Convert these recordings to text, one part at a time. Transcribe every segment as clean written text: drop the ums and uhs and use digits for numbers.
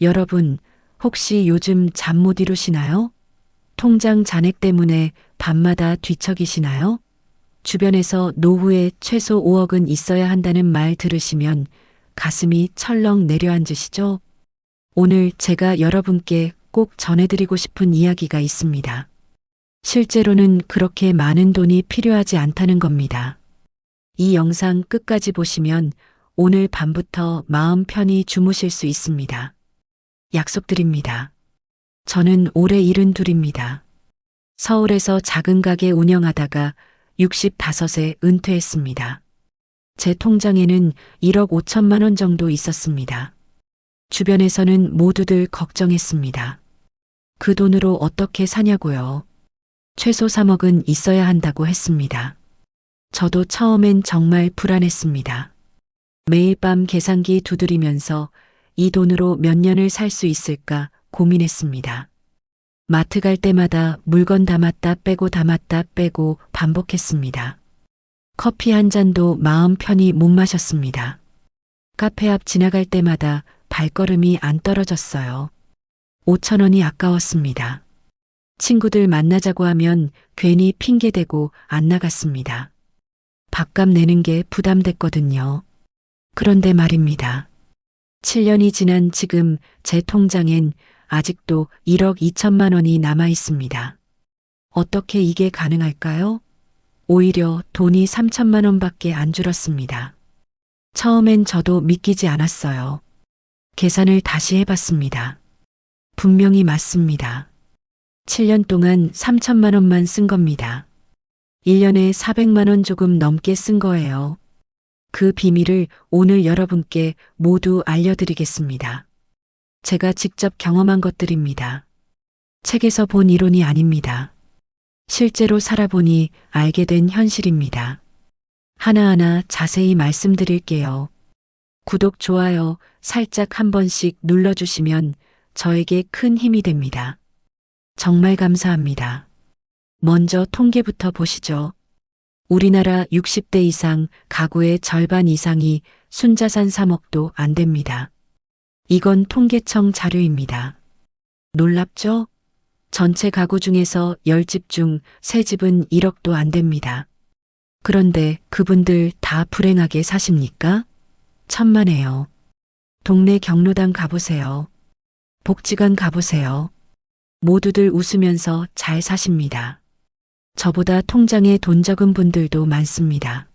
여러분, 혹시 요즘 잠 못 이루시나요? 통장 잔액 때문에 밤마다 뒤척이시나요? 주변에서 노후에 최소 5억은 있어야 한다는 말 들으시면 가슴이 철렁 내려앉으시죠? 오늘 제가 여러분께 꼭 전해드리고 싶은 이야기가 있습니다. 실제로는 그렇게 많은 돈이 필요하지 않다는 겁니다. 이 영상 끝까지 보시면 오늘 밤부터 마음 편히 주무실 수 있습니다. 약속드립니다. 저는 올해 72입니다. 서울에서 작은 가게 운영하다가 65세 은퇴했습니다. 제 통장에는 1억 5천만 원 정도 있었습니다. 주변에서는 모두들 걱정했습니다. 그 돈으로 어떻게 사냐고요? 최소 3억은 있어야 한다고 했습니다. 저도 처음엔 정말 불안했습니다. 매일 밤 계산기 두드리면서 이 돈으로 몇 년을 살 수 있을까 고민했습니다. 마트 갈 때마다 물건 담았다 빼고 담았다 빼고 반복했습니다. 커피 한 잔도 마음 편히 못 마셨습니다. 카페 앞 지나갈 때마다 발걸음이 안 떨어졌어요. 5천 원이 아까웠습니다. 친구들 만나자고 하면 괜히 핑계대고 안 나갔습니다. 밥값 내는 게 부담됐거든요. 그런데 말입니다. 7년이 지난 지금 제 통장엔 아직도 1억 2천만 원이 남아 있습니다. 어떻게 이게 가능할까요? 오히려 돈이 3천만 원밖에 안 줄었습니다. 처음엔 저도 믿기지 않았어요. 계산을 다시 해봤습니다. 분명히 맞습니다. 7년 동안 3천만 원만 쓴 겁니다. 1년에 400만 원 조금 넘게 쓴 거예요. 그 비밀을 오늘 여러분께 모두 알려드리겠습니다. 제가 직접 경험한 것들입니다. 책에서 본 이론이 아닙니다. 실제로 살아보니 알게 된 현실입니다. 하나하나 자세히 말씀드릴게요. 구독, 좋아요 살짝 한 번씩 눌러주시면 저에게 큰 힘이 됩니다. 정말 감사합니다. 먼저 통계부터 보시죠. 우리나라 60대 이상 가구의 절반 이상이 순자산 3억도 안 됩니다. 이건 통계청 자료입니다. 놀랍죠? 전체 가구 중에서 10집 중 3집은 1억도 안 됩니다. 그런데 그분들 다 불행하게 사십니까? 천만에요. 동네 경로당 가보세요. 복지관 가보세요. 모두들 웃으면서 잘 사십니다. 저보다 통장에 돈 적은 분들도 많습니다.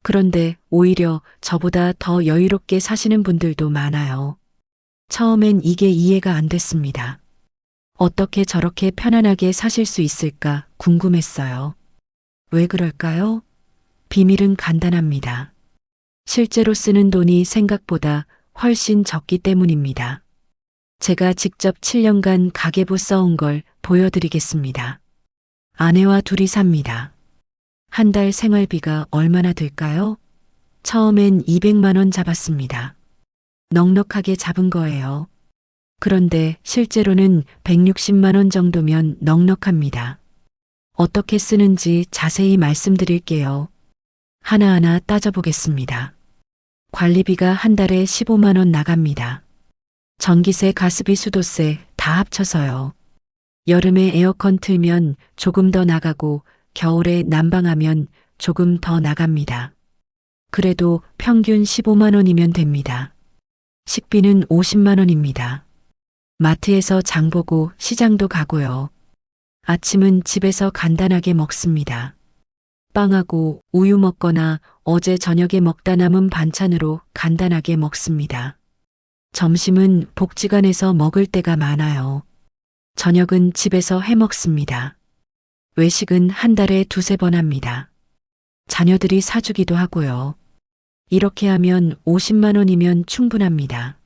그런데 오히려 저보다 더 여유롭게 사시는 분들도 많아요. 처음엔 이게 이해가 안 됐습니다. 어떻게 저렇게 편안하게 사실 수 있을까 궁금했어요. 왜 그럴까요? 비밀은 간단합니다. 실제로 쓰는 돈이 생각보다 훨씬 적기 때문입니다. 제가 직접 7년간 가계부 써온 걸 보여드리겠습니다. 아내와 둘이 삽니다. 한 달 생활비가 얼마나 들까요? 처음엔 200만 원 잡았습니다. 넉넉하게 잡은 거예요. 그런데 실제로는 160만 원 정도면 넉넉합니다. 어떻게 쓰는지 자세히 말씀드릴게요. 하나하나 따져보겠습니다. 관리비가 한 달에 15만 원 나갑니다. 전기세, 가스비, 수도세 다 합쳐서요. 여름에 에어컨 틀면 조금 더 나가고 겨울에 난방하면 조금 더 나갑니다. 그래도 평균 15만 원이면 됩니다. 식비는 50만 원입니다. 마트에서 장 보고 시장도 가고요. 아침은 집에서 간단하게 먹습니다. 빵하고 우유 먹거나 어제 저녁에 먹다 남은 반찬으로 간단하게 먹습니다. 점심은 복지관에서 먹을 때가 많아요. 저녁은 집에서 해 먹습니다. 외식은 한 달에 2~3번 합니다. 자녀들이 사주기도 하고요. 이렇게 하면 50만 원이면 충분합니다.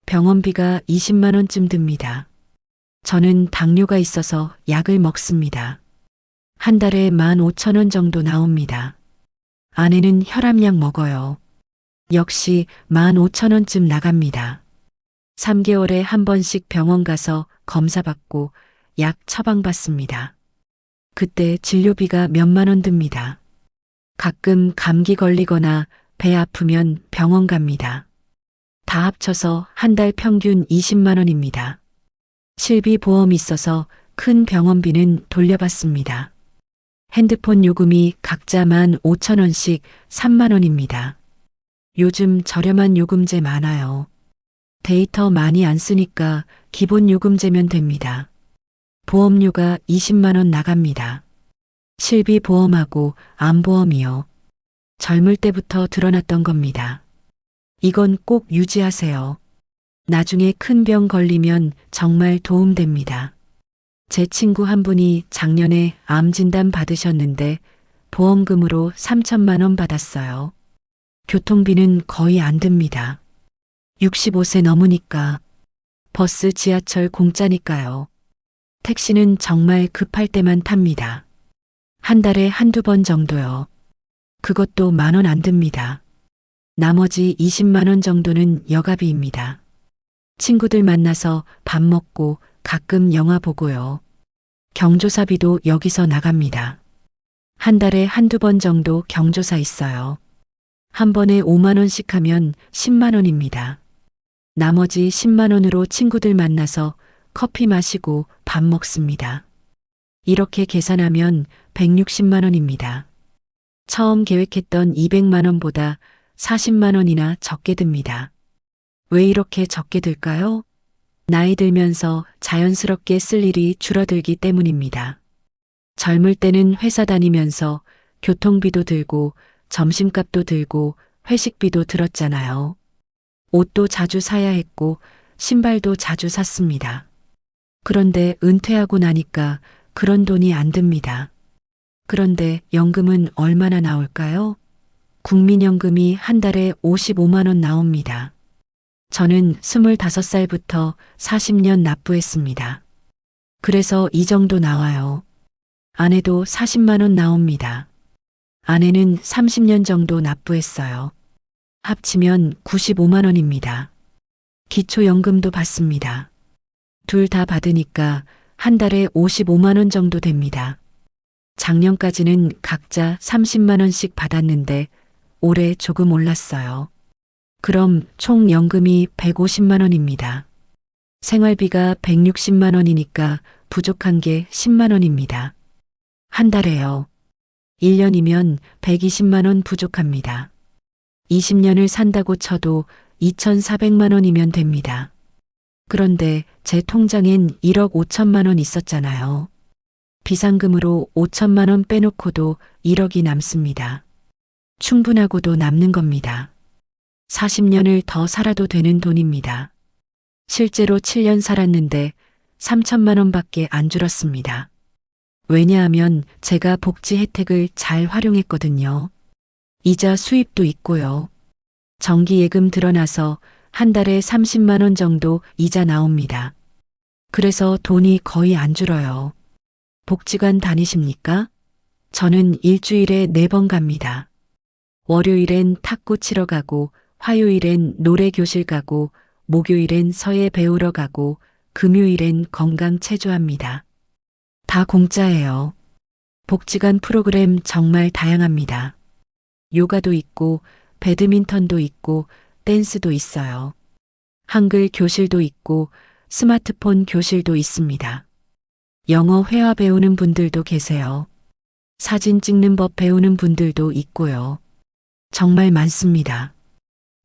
병원비가 20만 원쯤 듭니다. 저는 당뇨가 있어서 약을 먹습니다. 한 달에 15,000원 정도 나옵니다. 아내는 혈압약 먹어요. 역시 15,000원쯤 나갑니다. 3개월에 한 번씩 병원 가서 검사받고 약 처방받습니다. 그때 진료비가 몇만 원 듭니다. 가끔 감기 걸리거나 배 아프면 병원 갑니다. 다 합쳐서 한 달 평균 20만 원입니다. 실비 보험이 있어서 큰 병원비는 돌려받습니다. 핸드폰 요금이 각자 15,000원씩 3만 원입니다. 요즘 저렴한 요금제 많아요. 데이터 많이 안 쓰니까 기본 요금제면 됩니다. 보험료가 20만 원 나갑니다. 실비 보험하고 암보험이요. 젊을 때부터 드러났던 겁니다. 이건 꼭 유지하세요. 나중에 큰 병 걸리면 정말 도움됩니다. 제 친구 한 분이 작년에 암 진단 받으셨는데 보험금으로 3천만 원 받았어요. 교통비는 거의 안 듭니다. 65세 넘으니까. 버스, 지하철 공짜니까요. 택시는 정말 급할 때만 탑니다. 한 달에 한두 번 정도요. 그것도 10,000원 안 듭니다. 나머지 20만 원 정도는 여가비입니다. 친구들 만나서 밥 먹고 가끔 영화 보고요. 경조사비도 여기서 나갑니다. 한 달에 한두 번 정도 경조사 있어요. 한 번에 5만 원씩 하면 10만 원입니다. 나머지 10만 원으로 친구들 만나서 커피 마시고 밥 먹습니다. 이렇게 계산하면 160만 원입니다. 처음 계획했던 200만 원보다 40만 원이나 적게 듭니다. 왜 이렇게 적게 들까요? 나이 들면서 자연스럽게 쓸 일이 줄어들기 때문입니다. 젊을 때는 회사 다니면서 교통비도 들고 점심값도 들고 회식비도 들었잖아요. 옷도 자주 사야 했고 신발도 자주 샀습니다. 그런데 은퇴하고 나니까 그런 돈이 안 듭니다. 그런데 연금은 얼마나 나올까요? 국민연금이 한 달에 55만 원 나옵니다. 저는 25살부터 40년 납부했습니다. 그래서 이 정도 나와요. 아내도 40만 원 나옵니다. 아내는 30년 정도 납부했어요. 합치면 95만 원입니다. 기초연금도 받습니다. 둘 다 받으니까 한 달에 55만 원 정도 됩니다. 작년까지는 각자 30만 원씩 받았는데 올해 조금 올랐어요. 그럼 총 연금이 150만 원입니다. 생활비가 160만 원이니까 부족한 게 10만 원입니다. 한 달에요. 1년이면 120만 원 부족합니다. 20년을 산다고 쳐도 2,400만 원이면 됩니다. 그런데 제 통장엔 1억 5천만 원 있었잖아요. 비상금으로 5천만 원 빼놓고도 1억이 남습니다. 충분하고도 남는 겁니다. 40년을 더 살아도 되는 돈입니다. 실제로 7년 살았는데 3천만 원밖에 안 줄었습니다. 왜냐하면 제가 복지 혜택을 잘 활용했거든요. 이자 수입도 있고요. 정기예금 들어나서 한 달에 30만 원 정도 이자 나옵니다. 그래서 돈이 거의 안 줄어요. 복지관 다니십니까? 저는 일주일에 4번 갑니다. 월요일엔 탁구 치러 가고, 화요일엔 노래 교실 가고, 목요일엔 서예 배우러 가고, 금요일엔 건강 체조합니다. 다 공짜예요. 복지관 프로그램 정말 다양합니다. 요가도 있고, 배드민턴도 있고, 댄스도 있어요. 한글 교실도 있고, 스마트폰 교실도 있습니다. 영어 회화 배우는 분들도 계세요. 사진 찍는 법 배우는 분들도 있고요. 정말 많습니다.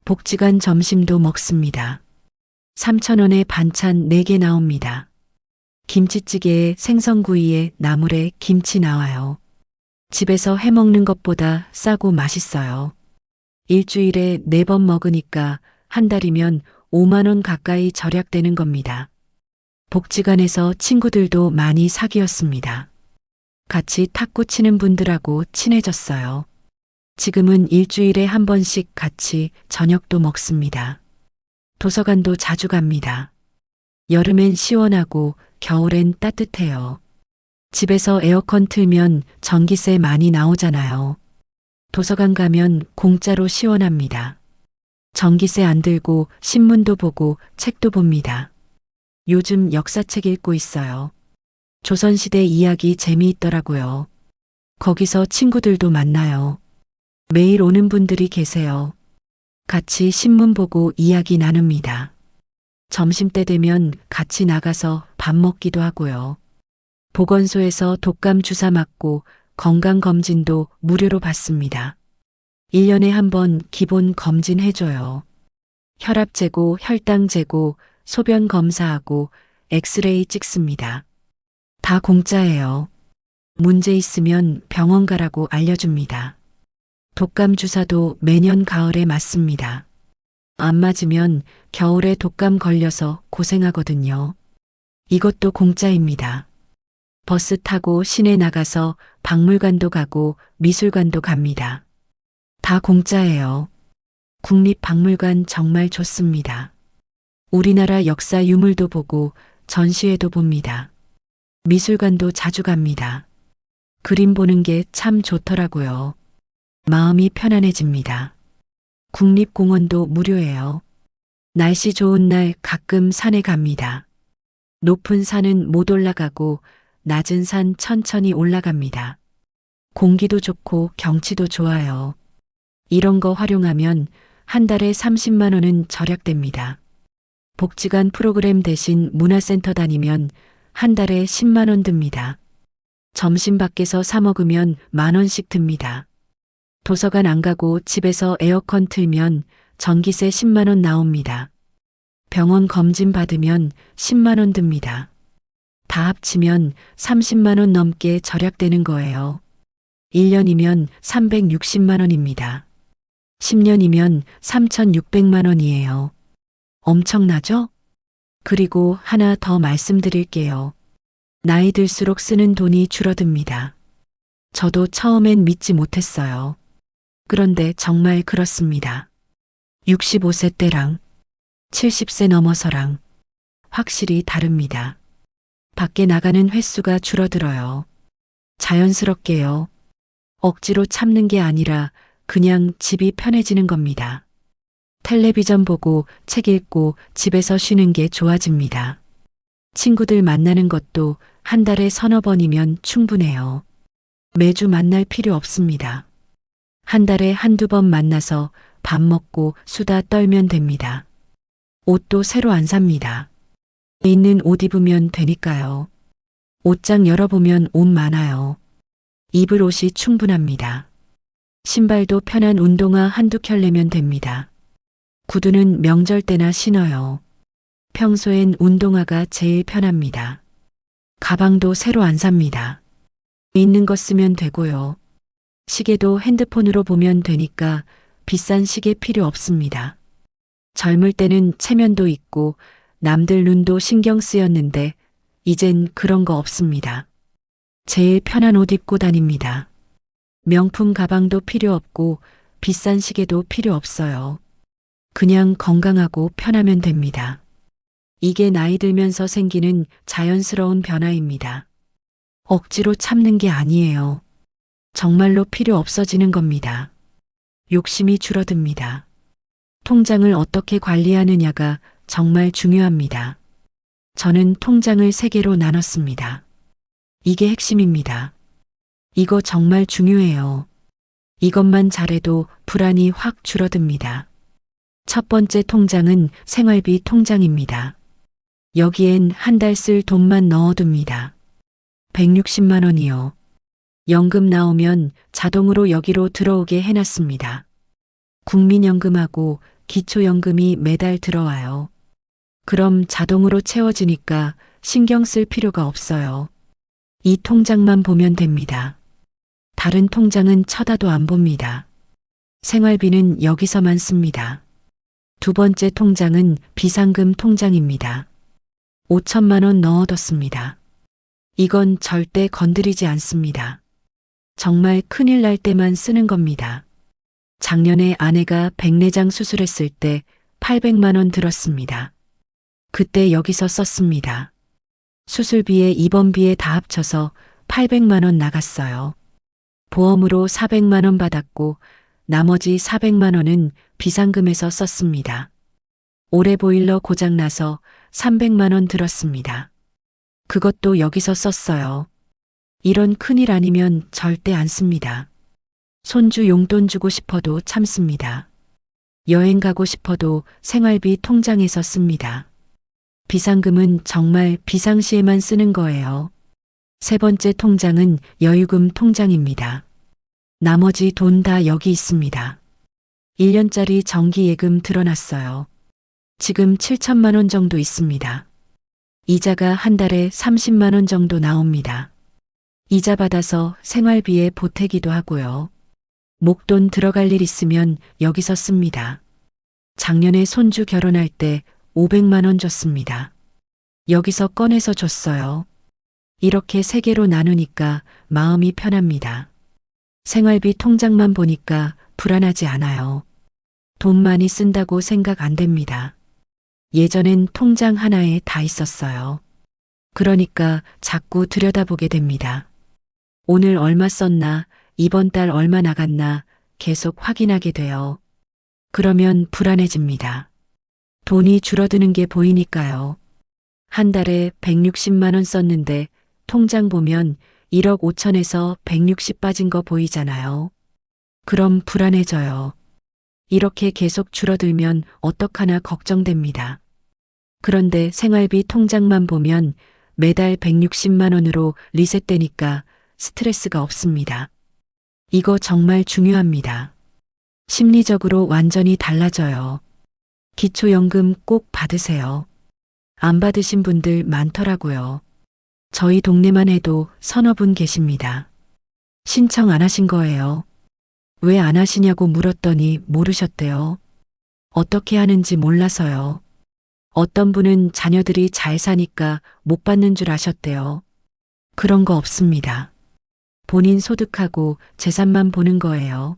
복지관 점심도 먹습니다. 3,000원에 반찬 4개 나옵니다. 김치찌개에 생선구이에 나물에 김치 나와요. 집에서 해먹는 것보다 싸고 맛있어요. 일주일에 4번 먹으니까 한 달이면 5만 원 가까이 절약되는 겁니다. 복지관에서 친구들도 많이 사귀었습니다. 같이 탁구 치는 분들하고 친해졌어요. 지금은 일주일에 한 번씩 같이 저녁도 먹습니다. 도서관도 자주 갑니다. 여름엔 시원하고 겨울엔 따뜻해요. 집에서 에어컨 틀면 전기세 많이 나오잖아요. 도서관 가면 공짜로 시원합니다. 전기세 안 들고 신문도 보고 책도 봅니다. 요즘 역사책 읽고 있어요. 조선시대 이야기 재미있더라고요. 거기서 친구들도 만나요. 매일 오는 분들이 계세요. 같이 신문 보고 이야기 나눕니다. 점심때 되면 같이 나가서 밥 먹기도 하고요. 보건소에서 독감 주사 맞고 건강검진도 무료로 받습니다. 1년에 한 번 기본 검진 해줘요. 혈압 재고, 혈당 재고, 소변 검사하고 엑스레이 찍습니다. 다 공짜예요. 문제 있으면 병원 가라고 알려줍니다. 독감 주사도 매년 가을에 맞습니다. 안 맞으면 겨울에 독감 걸려서 고생하거든요. 이것도 공짜입니다. 버스 타고 시내 나가서 박물관도 가고 미술관도 갑니다. 다 공짜예요. 국립박물관 정말 좋습니다. 우리나라 역사 유물도 보고 전시회도 봅니다. 미술관도 자주 갑니다. 그림 보는 게 참 좋더라고요. 마음이 편안해집니다. 국립공원도 무료예요. 날씨 좋은 날 가끔 산에 갑니다. 높은 산은 못 올라가고 낮은 산 천천히 올라갑니다. 공기도 좋고 경치도 좋아요. 이런 거 활용하면 한 달에 30만 원은 절약됩니다. 복지관 프로그램 대신 문화센터 다니면 한 달에 10만 원 듭니다. 점심 밖에서 사 먹으면 10,000원씩 듭니다. 도서관 안 가고 집에서 에어컨 틀면 전기세 10만 원 나옵니다. 병원 검진 받으면 10만 원 듭니다. 다 합치면 30만 원 넘게 절약되는 거예요. 1년이면 360만 원입니다. 10년이면 3,600만 원이에요. 엄청나죠? 그리고 하나 더 말씀드릴게요. 나이 들수록 쓰는 돈이 줄어듭니다. 저도 처음엔 믿지 못했어요. 그런데 정말 그렇습니다. 65세 때랑 70세 넘어서랑 확실히 다릅니다. 밖에 나가는 횟수가 줄어들어요. 자연스럽게요. 억지로 참는 게 아니라 그냥 집이 편해지는 겁니다. 텔레비전 보고 책 읽고 집에서 쉬는 게 좋아집니다. 친구들 만나는 것도 한 달에 서너 번이면 충분해요. 매주 만날 필요 없습니다. 한 달에 한두 번 만나서 밥 먹고 수다 떨면 됩니다. 옷도 새로 안 삽니다. 있는 옷 입으면 되니까요. 옷장 열어보면 옷 많아요. 입을 옷이 충분합니다. 신발도 편한 운동화 한두 켤레면 됩니다. 구두는 명절 때나 신어요. 평소엔 운동화가 제일 편합니다. 가방도 새로 안 삽니다. 있는 거 쓰면 되고요. 시계도 핸드폰으로 보면 되니까 비싼 시계 필요 없습니다. 젊을 때는 체면도 있고 남들 눈도 신경 쓰였는데 이젠 그런 거 없습니다. 제일 편한 옷 입고 다닙니다. 명품 가방도 필요 없고 비싼 시계도 필요 없어요. 그냥 건강하고 편하면 됩니다. 이게 나이 들면서 생기는 자연스러운 변화입니다. 억지로 참는 게 아니에요. 정말로 필요 없어지는 겁니다. 욕심이 줄어듭니다. 통장을 어떻게 관리하느냐가 정말 중요합니다. 저는 통장을 3개로 나눴습니다. 이게 핵심입니다. 이거 정말 중요해요. 이것만 잘해도 불안이 확 줄어듭니다. 첫 번째 통장은 생활비 통장입니다. 여기엔 한 달 쓸 돈만 넣어둡니다. 160만 원이요. 연금 나오면 자동으로 여기로 들어오게 해놨습니다. 국민연금하고 기초연금이 매달 들어와요. 그럼 자동으로 채워지니까 신경 쓸 필요가 없어요. 이 통장만 보면 됩니다. 다른 통장은 쳐다도 안 봅니다. 생활비는 여기서만 씁니다. 두 번째 통장은 비상금 통장입니다. 5천만 원 넣어뒀습니다. 이건 절대 건드리지 않습니다. 정말 큰일 날 때만 쓰는 겁니다. 작년에 아내가 백내장 수술했을 때 800만 원 들었습니다. 그때 여기서 썼습니다. 수술비에 입원비에 다 합쳐서 800만 원 나갔어요. 보험으로 400만 원 받았고 나머지 400만 원은 비상금에서 썼습니다. 올해 보일러 고장나서 300만 원 들었습니다. 그것도 여기서 썼어요. 이런 큰일 아니면 절대 안 씁니다. 손주 용돈 주고 싶어도 참습니다. 여행 가고 싶어도 생활비 통장에서 씁니다. 비상금은 정말 비상시에만 쓰는 거예요. 세 번째 통장은 여유금 통장입니다. 나머지 돈 다 여기 있습니다. 1년짜리 정기예금 들어놨어요. 지금 7천만 원 정도 있습니다. 이자가 한 달에 30만 원 정도 나옵니다. 이자 받아서 생활비에 보태기도 하고요. 목돈 들어갈 일 있으면 여기서 씁니다. 작년에 손주 결혼할 때 500만 원 줬습니다. 여기서 꺼내서 줬어요. 이렇게 세 개로 나누니까 마음이 편합니다. 생활비 통장만 보니까 불안하지 않아요. 돈 많이 쓴다고 생각 안 됩니다. 예전엔 통장 하나에 다 있었어요. 그러니까 자꾸 들여다보게 됩니다. 오늘 얼마 썼나, 이번 달 얼마 나갔나 계속 확인하게 돼요. 그러면 불안해집니다. 돈이 줄어드는 게 보이니까요. 한 달에 160만 원 썼는데 통장 보면 1억 5천에서 160 빠진 거 보이잖아요. 그럼 불안해져요. 이렇게 계속 줄어들면 어떡하나 걱정됩니다. 그런데 생활비 통장만 보면 매달 160만 원으로 리셋되니까 스트레스가 없습니다. 이거 정말 중요합니다. 심리적으로 완전히 달라져요. 기초연금 꼭 받으세요. 안 받으신 분들 많더라고요. 저희 동네만 해도 서너 분 계십니다. 신청 안 하신 거예요. 왜 안 하시냐고 물었더니 모르셨대요. 어떻게 하는지 몰라서요. 어떤 분은 자녀들이 잘 사니까 못 받는 줄 아셨대요. 그런 거 없습니다. 본인 소득하고 재산만 보는 거예요.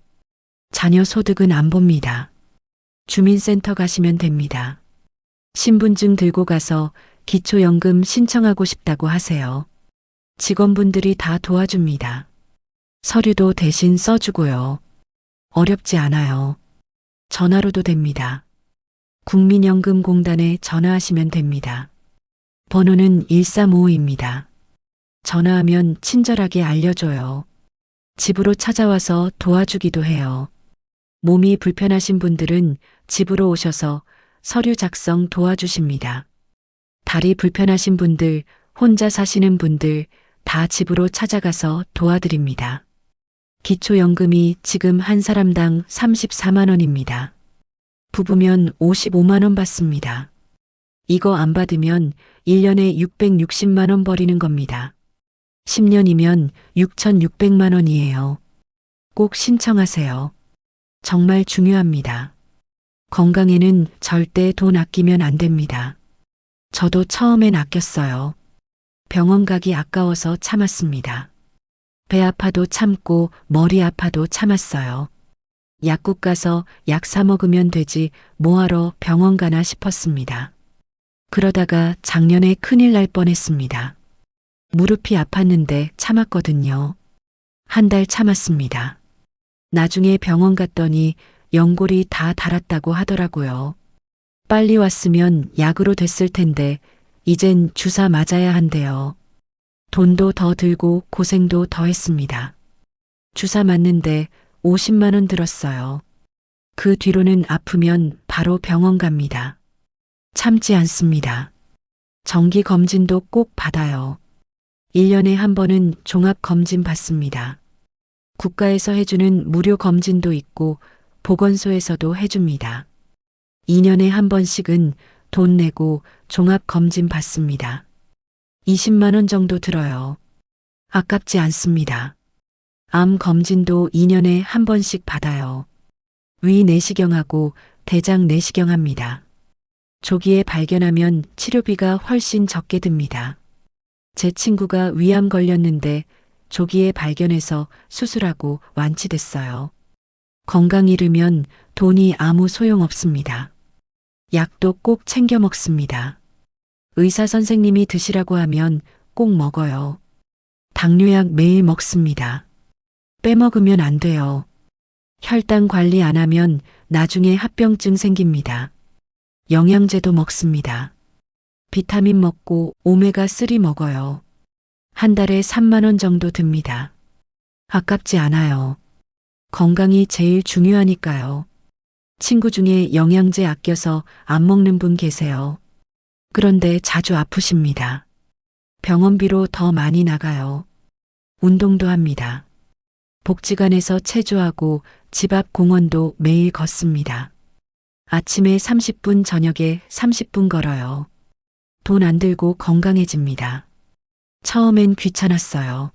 자녀 소득은 안 봅니다. 주민센터 가시면 됩니다. 신분증 들고 가서 기초연금 신청하고 싶다고 하세요. 직원분들이 다 도와줍니다. 서류도 대신 써주고요. 어렵지 않아요. 전화로도 됩니다. 국민연금공단에 전화하시면 됩니다. 번호는 1355입니다. 전화하면 친절하게 알려줘요. 집으로 찾아와서 도와주기도 해요. 몸이 불편하신 분들은 집으로 오셔서 서류 작성 도와주십니다. 다리 불편하신 분들, 혼자 사시는 분들 다 집으로 찾아가서 도와드립니다. 기초연금이 지금 한 사람당 34만 원입니다. 부부면 55만 원 받습니다. 이거 안 받으면 1년에 660만 원 버리는 겁니다. 10년이면 6,600만 원이에요. 꼭 신청하세요. 정말 중요합니다. 건강에는 절대 돈 아끼면 안 됩니다. 저도 처음엔 아꼈어요. 병원 가기 아까워서 참았습니다. 배 아파도 참고 머리 아파도 참았어요. 약국 가서 약 사 먹으면 되지 뭐하러 병원 가나 싶었습니다. 그러다가 작년에 큰일 날 뻔했습니다. 무릎이 아팠는데 참았거든요. 한 달 참았습니다. 나중에 병원 갔더니 연골이 다 닳았다고 하더라고요. 빨리 왔으면 약으로 됐을 텐데 이젠 주사 맞아야 한대요. 돈도 더 들고 고생도 더 했습니다. 주사 맞는데 50만 원 들었어요. 그 뒤로는 아프면 바로 병원 갑니다. 참지 않습니다. 정기 검진도 꼭 받아요. 1년에 한 번은 종합검진 받습니다. 국가에서 해주는 무료 검진도 있고 보건소에서도 해줍니다. 2년에 한 번씩은 돈 내고 종합검진 받습니다. 20만 원 정도 들어요. 아깝지 않습니다. 암 검진도 2년에 한 번씩 받아요. 위 내시경하고 대장 내시경 합니다. 조기에 발견하면 치료비가 훨씬 적게 듭니다. 제 친구가 위암 걸렸는데 조기에 발견해서 수술하고 완치됐어요. 건강 잃으면 돈이 아무 소용 없습니다. 약도 꼭 챙겨 먹습니다. 의사 선생님이 드시라고 하면 꼭 먹어요. 당뇨약 매일 먹습니다. 빼먹으면 안 돼요. 혈당 관리 안 하면 나중에 합병증 생깁니다. 영양제도 먹습니다. 비타민 먹고 오메가3 먹어요. 한 달에 3만 원 정도 듭니다. 아깝지 않아요. 건강이 제일 중요하니까요. 친구 중에 영양제 아껴서 안 먹는 분 계세요. 그런데 자주 아프십니다. 병원비로 더 많이 나가요. 운동도 합니다. 복지관에서 체조하고 집 앞 공원도 매일 걷습니다. 아침에 30분, 저녁에 30분 걸어요. 돈 안 들고 건강해집니다. 처음엔 귀찮았어요.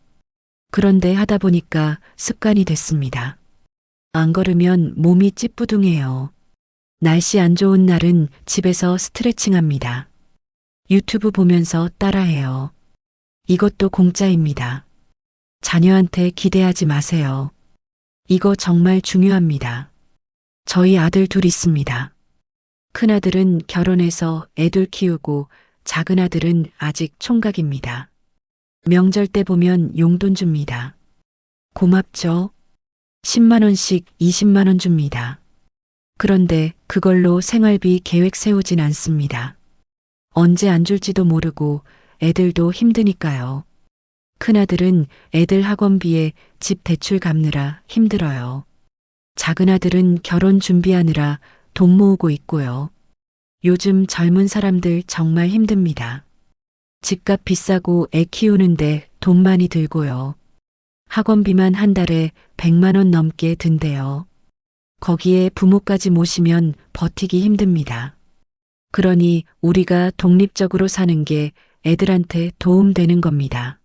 그런데 하다 보니까 습관이 됐습니다. 안 걸으면 몸이 찌뿌둥해요. 날씨 안 좋은 날은 집에서 스트레칭 합니다. 유튜브 보면서 따라해요. 이것도 공짜입니다. 자녀한테 기대하지 마세요. 이거 정말 중요합니다. 저희 아들 둘 있습니다. 큰아들은 결혼해서 애들 키우고 작은 아들은 아직 총각입니다. 명절 때 보면 용돈 줍니다. 고맙죠? 10만 원씩 20만 원 줍니다. 그런데 그걸로 생활비 계획 세우진 않습니다. 언제 안 줄지도 모르고 애들도 힘드니까요. 큰아들은 애들 학원비에 집 대출 갚느라 힘들어요. 작은 아들은 결혼 준비하느라 돈 모으고 있고요. 요즘 젊은 사람들 정말 힘듭니다. 집값 비싸고 애 키우는데 돈 많이 들고요. 학원비만 한 달에 100만 원 넘게 든대요. 거기에 부모까지 모시면 버티기 힘듭니다. 그러니 우리가 독립적으로 사는 게 애들한테 도움되는 겁니다.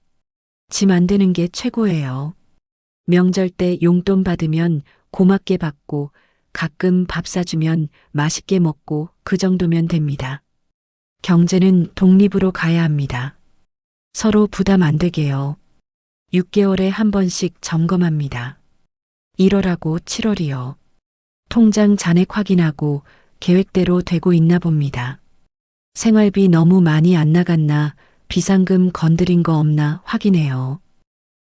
짐 안 되는 게 최고예요. 명절 때 용돈 받으면 고맙게 받고 가끔 밥 사주면 맛있게 먹고 그 정도면 됩니다. 경제는 독립으로 가야 합니다. 서로 부담 안 되게요. 6개월에 한 번씩 점검합니다. 1월하고 7월이요. 통장 잔액 확인하고 계획대로 되고 있나 봅니다. 생활비 너무 많이 안 나갔나, 비상금 건드린 거 없나 확인해요.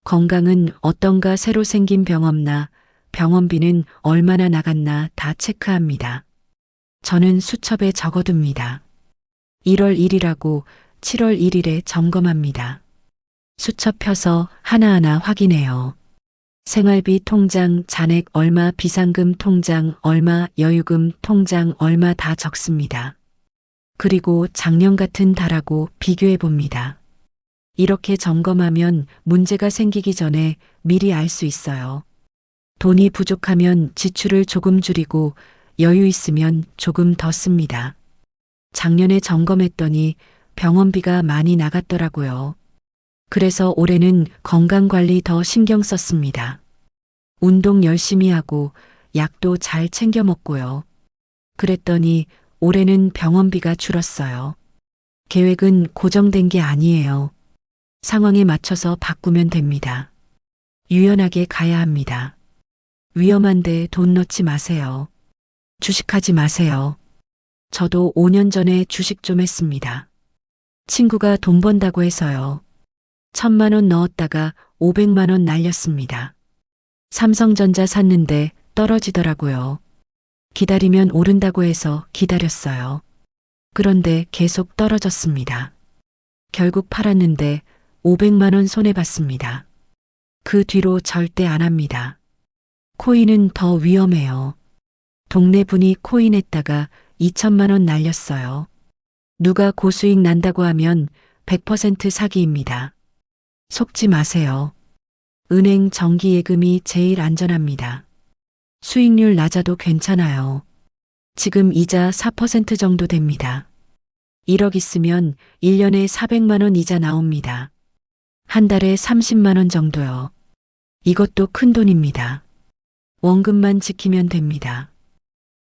건강은 어떤가, 새로 생긴 병 없나, 병원비는 얼마나 나갔나 다 체크합니다. 저는 수첩에 적어둡니다. 1월 1일하고 7월 1일에 점검합니다. 수첩 펴서 하나하나 확인해요. 생활비 통장 잔액 얼마, 비상금 통장 얼마, 여유금 통장 얼마 다 적습니다. 그리고 작년 같은 달하고 비교해 봅니다. 이렇게 점검하면 문제가 생기기 전에 미리 알 수 있어요. 돈이 부족하면 지출을 조금 줄이고 여유 있으면 조금 더 씁니다. 작년에 점검했더니 병원비가 많이 나갔더라고요. 그래서 올해는 건강관리 더 신경 썼습니다. 운동 열심히 하고 약도 잘 챙겨 먹고요. 그랬더니 올해는 병원비가 줄었어요. 계획은 고정된 게 아니에요. 상황에 맞춰서 바꾸면 됩니다. 유연하게 가야 합니다. 위험한데 돈 넣지 마세요. 주식하지 마세요. 저도 5년 전에 주식 좀 했습니다. 친구가 돈 번다고 해서요. 1,000만 원 넣었다가 500만 원 날렸습니다. 삼성전자 샀는데 떨어지더라고요. 기다리면 오른다고 해서 기다렸어요. 그런데 계속 떨어졌습니다. 결국 팔았는데 500만 원 손해봤습니다. 그 뒤로 절대 안 합니다. 코인은 더 위험해요. 동네 분이 코인 했다가 2천만 원 날렸어요. 누가 고수익 난다고 하면 100% 사기입니다. 속지 마세요. 은행 정기예금이 제일 안전합니다. 수익률 낮아도 괜찮아요. 지금 이자 4% 정도 됩니다. 1억 있으면 1년에 400만 원 이자 나옵니다. 한 달에 30만 원 정도요. 이것도 큰 돈입니다. 원금만 지키면 됩니다.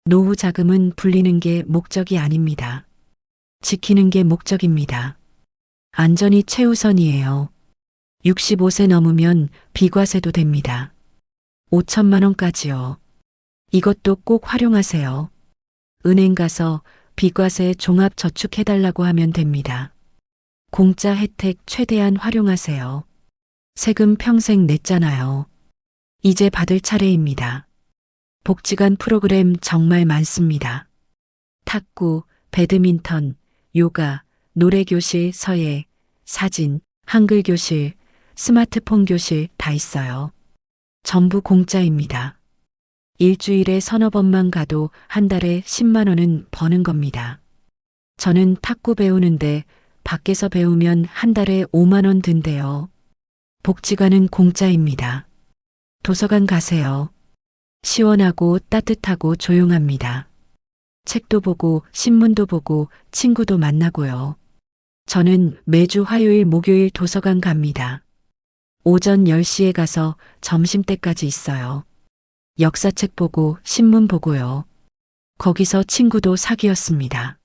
노후 자금은 불리는 게 목적이 아닙니다. 지키는 게 목적입니다. 안전이 최우선이에요. 65세 넘으면 비과세도 됩니다. 5천만 원까지요. 이것도 꼭 활용하세요. 은행 가서 비과세 종합저축해달라고 하면 됩니다. 공짜 혜택 최대한 활용하세요. 세금 평생 냈잖아요. 이제 받을 차례입니다. 복지관 프로그램 정말 많습니다. 탁구, 배드민턴, 요가, 노래교실, 서예, 사진, 한글 교실, 스마트폰 교실 다 있어요. 전부 공짜입니다. 일주일에 서너 번만 가도 한 달에 10만 원은 버는 겁니다. 저는 탁구 배우는데 밖에서 배우면 한 달에 5만 원 든대요. 복지관은 공짜입니다. 도서관 가세요. 시원하고 따뜻하고 조용합니다. 책도 보고 신문도 보고 친구도 만나고요. 저는 매주 화요일 목요일 도서관 갑니다. 오전 10시에 가서 점심때까지 있어요. 역사책 보고 신문 보고요. 거기서 친구도 사귀었습니다.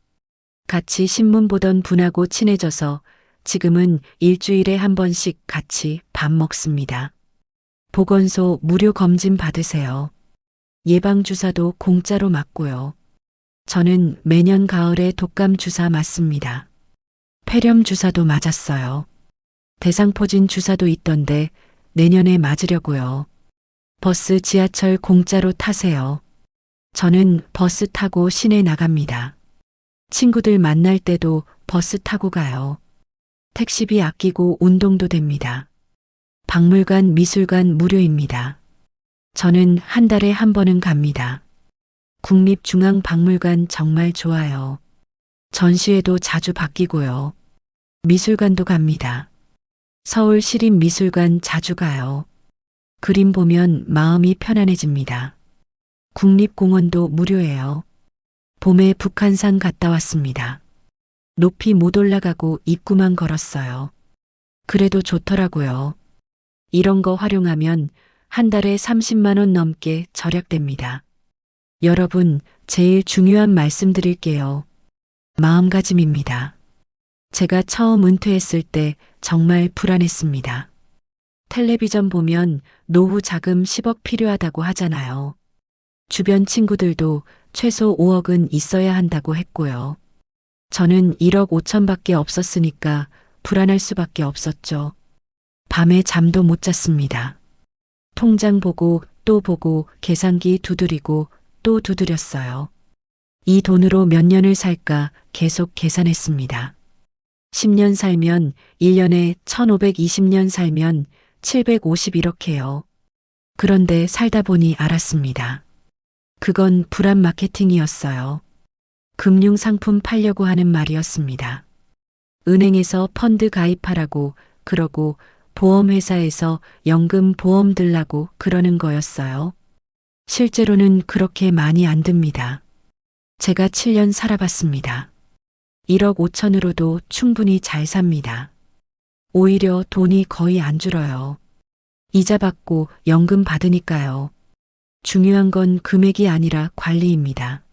같이 신문 보던 분하고 친해져서 지금은 일주일에 한 번씩 같이 밥 먹습니다. 보건소 무료 검진 받으세요. 예방주사도 공짜로 맞고요. 저는 매년 가을에 독감 주사 맞습니다. 폐렴 주사도 맞았어요. 대상포진 주사도 있던데 내년에 맞으려고요. 버스 지하철 공짜로 타세요. 저는 버스 타고 시내 나갑니다. 친구들 만날 때도 버스 타고 가요. 택시비 아끼고 운동도 됩니다. 박물관, 미술관 무료입니다. 저는 한 달에 한 번은 갑니다. 국립중앙박물관 정말 좋아요. 전시회도 자주 바뀌고요. 미술관도 갑니다. 서울시립미술관 자주 가요. 그림 보면 마음이 편안해집니다. 국립공원도 무료예요. 봄에 북한산 갔다 왔습니다. 높이 못 올라가고 입구만 걸었어요. 그래도 좋더라고요. 이런 거 활용하면 한 달에 30만 원 넘게 절약됩니다. 여러분, 제일 중요한 말씀 드릴게요. 마음가짐입니다. 제가 처음 은퇴했을 때 정말 불안했습니다. 텔레비전 보면 노후 자금 10억 필요하다고 하잖아요. 주변 친구들도 최소 5억은 있어야 한다고 했고요. 저는 1억 5천밖에 없었으니까 불안할 수밖에 없었죠. 밤에 잠도 못 잤습니다. 통장 보고 또 보고 계산기 두드리고 또 두드렸어요. 이 돈으로 몇 년을 살까 계속 계산했습니다. 10년 살면 1년에 1520년 살면 750 이렇게요. 그런데 살다 보니 알았습니다. 그건 불안 마케팅이었어요. 금융상품 팔려고 하는 말이었습니다. 은행에서 펀드 가입하라고 그러고 보험회사에서 연금 보험 들라고 그러는 거였어요. 실제로는 그렇게 많이 안 듭니다. 제가 7년 살아봤습니다. 1억 5천으로도 충분히 잘 삽니다. 오히려 돈이 거의 안 줄어요. 이자 받고 연금 받으니까요. 중요한 건 금액이 아니라 관리입니다.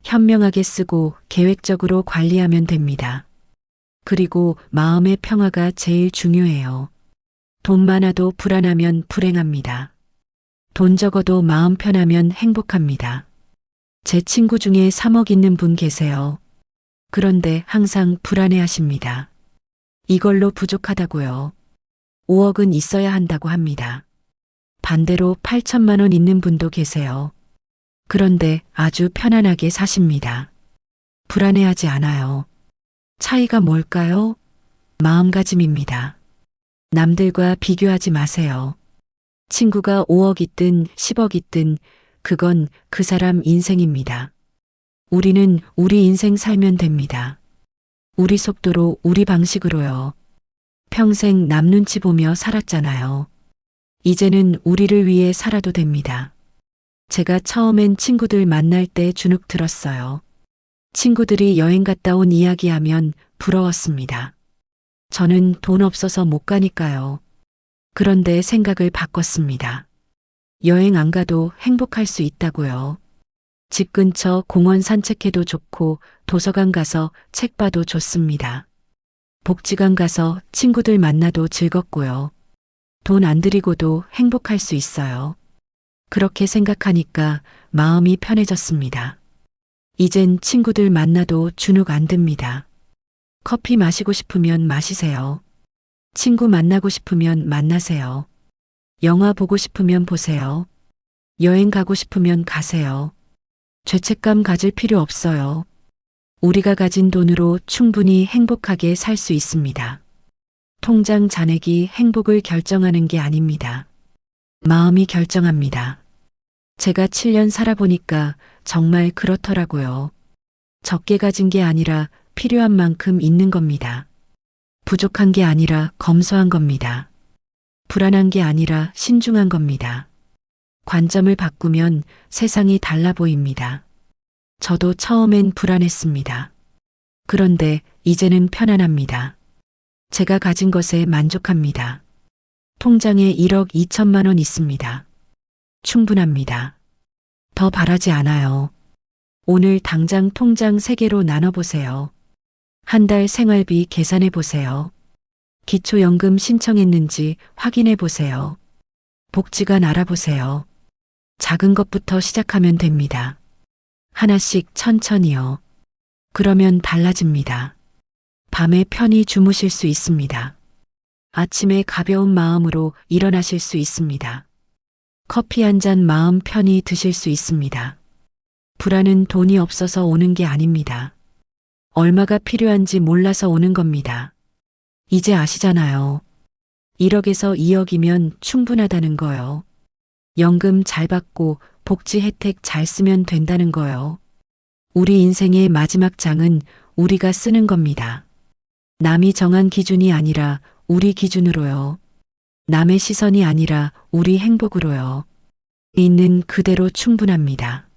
현명하게 쓰고 계획적으로 관리하면 됩니다. 그리고 마음의 평화가 제일 중요해요. 돈 많아도 불안하면 불행합니다. 돈 적어도 마음 편하면 행복합니다. 제 친구 중에 3억 있는 분 계세요. 그런데 항상 불안해 하십니다. 이걸로 부족하다고요. 5억은 있어야 한다고 합니다. 반대로 8천만 원 있는 분도 계세요. 그런데 아주 편안하게 사십니다. 불안해하지 않아요. 차이가 뭘까요? 마음가짐입니다. 남들과 비교하지 마세요. 친구가 5억 있든 10억 있든 그건 그 사람 인생입니다. 우리는 우리 인생 살면 됩니다. 우리 속도로 우리 방식으로요. 평생 남 눈치 보며 살았잖아요. 이제는 우리를 위해 살아도 됩니다. 제가 처음엔 친구들 만날 때 주눅 들었어요. 친구들이 여행 갔다 온 이야기하면 부러웠습니다. 저는 돈 없어서 못 가니까요. 그런데 생각을 바꿨습니다. 여행 안 가도 행복할 수 있다고요. 집 근처 공원 산책해도 좋고 도서관 가서 책 봐도 좋습니다. 복지관 가서 친구들 만나도 즐겁고요. 돈 안 들이고도 행복할 수 있어요. 그렇게 생각하니까 마음이 편해졌습니다. 이젠 친구들 만나도 주눅 안 듭니다. 커피 마시고 싶으면 마시세요. 친구 만나고 싶으면 만나세요. 영화 보고 싶으면 보세요. 여행 가고 싶으면 가세요. 죄책감 가질 필요 없어요. 우리가 가진 돈으로 충분히 행복하게 살 수 있습니다. 통장 잔액이 행복을 결정하는 게 아닙니다. 마음이 결정합니다. 제가 7년 살아보니까 정말 그렇더라고요. 적게 가진 게 아니라 필요한 만큼 있는 겁니다. 부족한 게 아니라 검소한 겁니다. 불안한 게 아니라 신중한 겁니다. 관점을 바꾸면 세상이 달라 보입니다. 저도 처음엔 불안했습니다. 그런데 이제는 편안합니다. 제가 가진 것에 만족합니다. 통장에 1억 2천만 원 있습니다. 충분합니다. 더 바라지 않아요. 오늘 당장 통장 3개로 나눠보세요. 한 달 생활비 계산해 보세요. 기초연금 신청했는지 확인해 보세요. 복지관 알아보세요. 작은 것부터 시작하면 됩니다. 하나씩 천천히요. 그러면 달라집니다. 밤에 편히 주무실 수 있습니다. 아침에 가벼운 마음으로 일어나실 수 있습니다. 커피 한 잔 마음 편히 드실 수 있습니다. 불안은 돈이 없어서 오는 게 아닙니다. 얼마가 필요한지 몰라서 오는 겁니다. 이제 아시잖아요. 1억에서 2억이면 충분하다는 거요. 연금 잘 받고 복지 혜택 잘 쓰면 된다는 거요. 우리 인생의 마지막 장은 우리가 쓰는 겁니다. 남이 정한 기준이 아니라 우리 기준으로요. 남의 시선이 아니라 우리 행복으로요. 있는 그대로 충분합니다.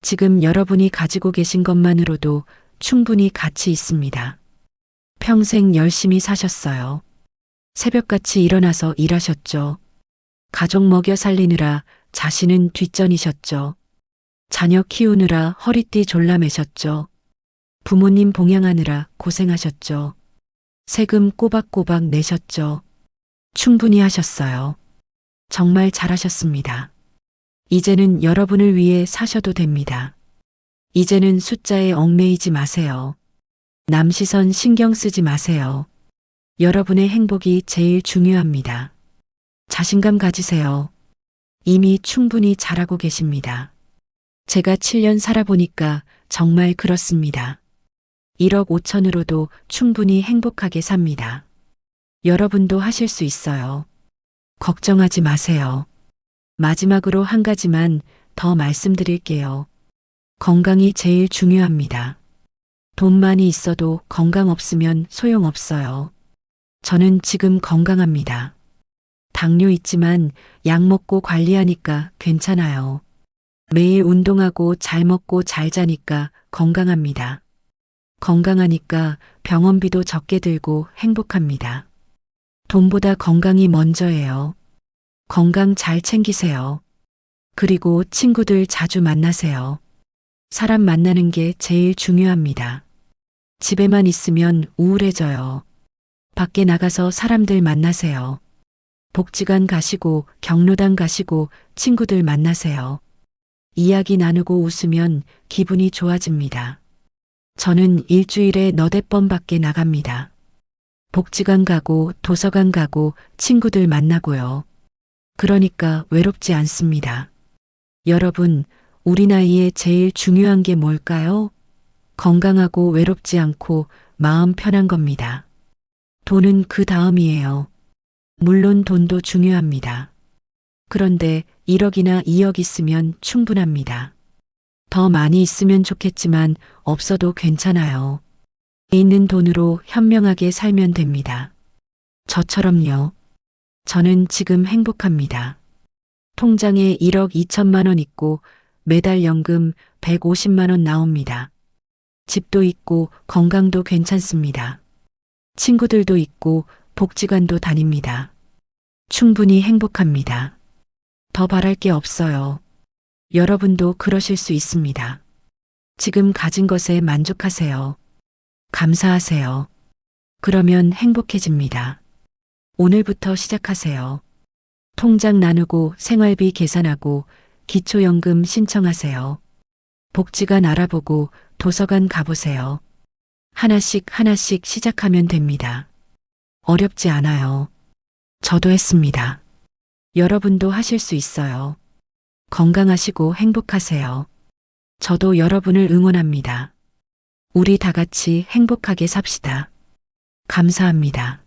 지금 여러분이 가지고 계신 것만으로도 충분히 가치 있습니다. 평생 열심히 사셨어요. 새벽같이 일어나서 일하셨죠. 가족 먹여 살리느라 자신은 뒷전이셨죠. 자녀 키우느라 허리띠 졸라매셨죠. 부모님 봉양하느라 고생하셨죠. 세금 꼬박꼬박 내셨죠. 충분히 하셨어요. 정말 잘하셨습니다. 이제는 여러분을 위해 사셔도 됩니다. 이제는 숫자에 얽매이지 마세요. 남 시선 신경 쓰지 마세요. 여러분의 행복이 제일 중요합니다. 자신감 가지세요. 이미 충분히 잘하고 계십니다. 제가 7년 살아보니까 정말 그렇습니다. 1억 5천으로도 충분히 행복하게 삽니다. 여러분도 하실 수 있어요. 걱정하지 마세요. 마지막으로 한 가지만 더 말씀드릴게요. 건강이 제일 중요합니다. 돈 많이 있어도 건강 없으면 소용없어요. 저는 지금 건강합니다. 당뇨 있지만 약 먹고 관리하니까 괜찮아요. 매일 운동하고 잘 먹고 잘 자니까 건강합니다. 건강하니까 병원비도 적게 들고 행복합니다. 돈보다 건강이 먼저예요. 건강 잘 챙기세요. 그리고 친구들 자주 만나세요. 사람 만나는 게 제일 중요합니다. 집에만 있으면 우울해져요. 밖에 나가서 사람들 만나세요. 복지관 가시고 경로당 가시고 친구들 만나세요. 이야기 나누고 웃으면 기분이 좋아집니다. 저는 일주일에 너댓 번 밖에 나갑니다. 복지관 가고 도서관 가고 친구들 만나고요. 그러니까 외롭지 않습니다. 여러분, 우리 나이에 제일 중요한 게 뭘까요? 건강하고 외롭지 않고 마음 편한 겁니다. 돈은 그 다음이에요. 물론 돈도 중요합니다. 그런데 1억이나 2억 있으면 충분합니다. 더 많이 있으면 좋겠지만 없어도 괜찮아요. 있는 돈으로 현명하게 살면 됩니다. 저처럼요. 저는 지금 행복합니다. 통장에 1억 2천만 원 있고 매달 연금 150만 원 나옵니다. 집도 있고 건강도 괜찮습니다. 친구들도 있고 복지관도 다닙니다. 충분히 행복합니다. 더 바랄 게 없어요. 여러분도 그러실 수 있습니다. 지금 가진 것에 만족하세요. 감사하세요. 그러면 행복해집니다. 오늘부터 시작하세요. 통장 나누고 생활비 계산하고 기초연금 신청하세요. 복지관 알아보고 도서관 가보세요. 하나씩 하나씩 시작하면 됩니다. 어렵지 않아요. 저도 했습니다. 여러분도 하실 수 있어요. 건강하시고 행복하세요. 저도 여러분을 응원합니다. 우리 다 같이 행복하게 삽시다. 감사합니다.